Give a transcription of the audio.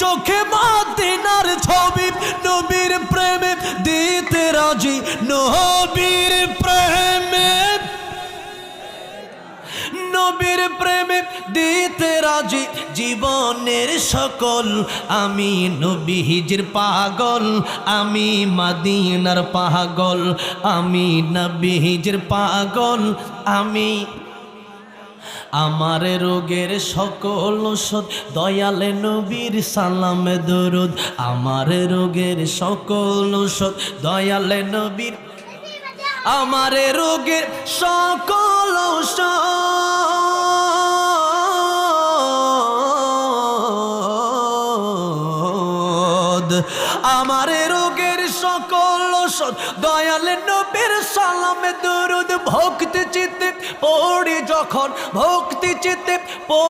চোখে মদিনার ছবি, নবীর প্রেমে দিতে রাজি, নবীর প্রেমে, নবীর প্রেমে দিতে রাজি জীবনের সকল। আমি নবীজির পাগল, আমি মদিনার পাগল, আমি নবীজির পাগল, আমি। আমার রোগের সকল ঔষধ দয়ালে নবীর সালামে দরুদ, আমার রোগের সকল ঔষধ দয়ালে নবীর, আমার রোগের সকল ঔষধ, আমার রোগের সকল ঔষধ দয়ালে নবীর সালামে দরুদ। ভক্তি চিত্তে পড়ি যখন, ভক্তি চিত্তে